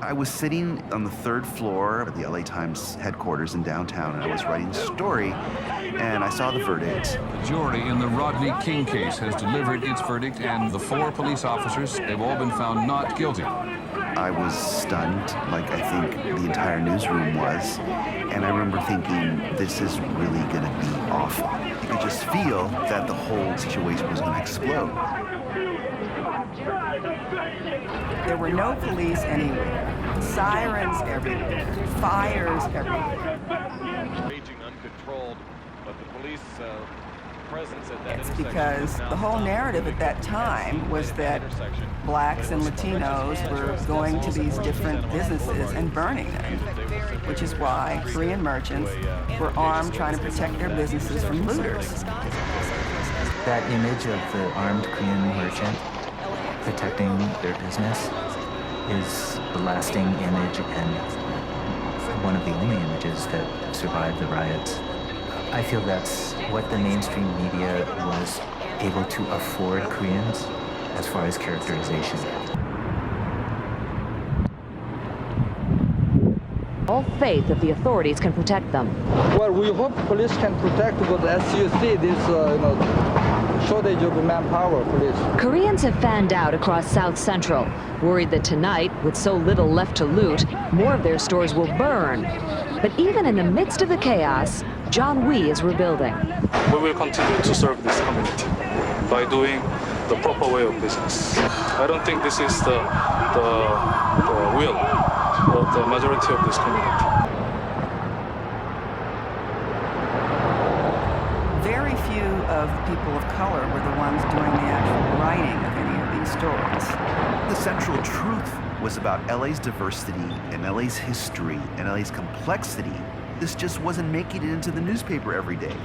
I was sitting on the third floor of the LA Times headquarters in downtown, and I was writing a story, and I saw the verdict. The jury in the Rodney King case has delivered its verdict, and the 4 police officers, they've all been found not guilty. I was stunned, like I think the entire newsroom was, and I remember thinking, this is really going to be awful. You could just feel that the whole situation was going to explode. There were no police anywhere. Sirens everywhere. Fires everywhere. Raging uncontrolled, but the police presence at that It's intersection because the whole narrative at that time was that blacks and Latinos were going to these different businesses and burning them, which is why Korean merchants were armed trying to protect their businesses from looters. That image of the armed Korean merchant protecting their business is the lasting image and one of the only images that survived the riots. I feel that's what the mainstream media was able to afford Koreans as far as characterization. All faith that the authorities can protect them. Well, we hope police can protect, but as you see, this shortage of manpower, police. Koreans have fanned out across South Central, worried that tonight, with so little left to loot, more of their stores will burn. But even in the midst of the chaos, John Wee is rebuilding. We will continue to serve this community by doing the proper way of business. I don't think this is the will of the majority of this community. Very few of the people of color were the ones doing the actual writing of any of these stories. The central truth was about LA's diversity and LA's history and LA's complexity. This just wasn't making it into the newspaper every day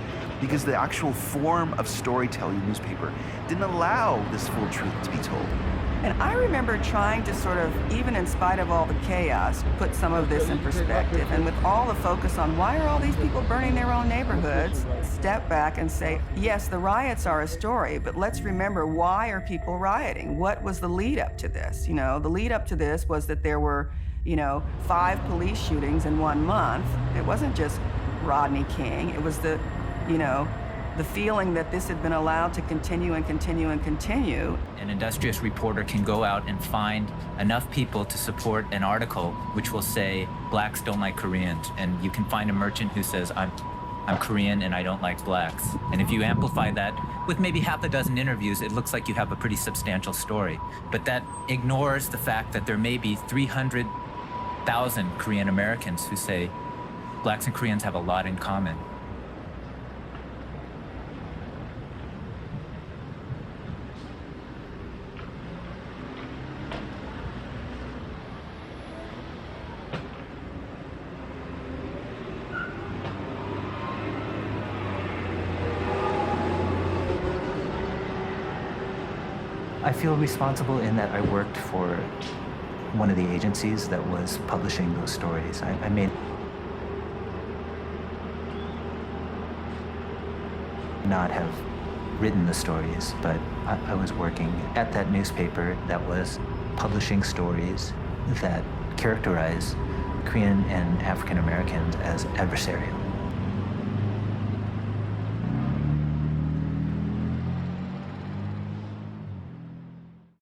because the actual form of storytelling newspaper didn't allow this full truth to be told. And I remember trying to sort of, even in spite of all the chaos, put some of this in perspective. And with all the focus on why are all these people burning their own neighborhoods, step back and say, yes, the riots are a story, but let's remember, why are people rioting? What was the lead up to this? The lead up to this was that there were 5 police shootings in 1 month. It wasn't just Rodney King. It was the feeling that this had been allowed to continue and continue and continue. An industrious reporter can go out and find enough people to support an article which will say, blacks don't like Koreans. And you can find a merchant who says, I'm Korean and I don't like blacks. And if you amplify that with maybe half a dozen interviews, it looks like you have a pretty substantial story. But that ignores the fact that there may be 300,000 Korean Americans who say blacks and Koreans have a lot in common. I feel responsible in that I worked for one of the agencies that was publishing those stories. I may not have written the stories, but I was working at that newspaper that was publishing stories that characterize Korean and African Americans as adversarial.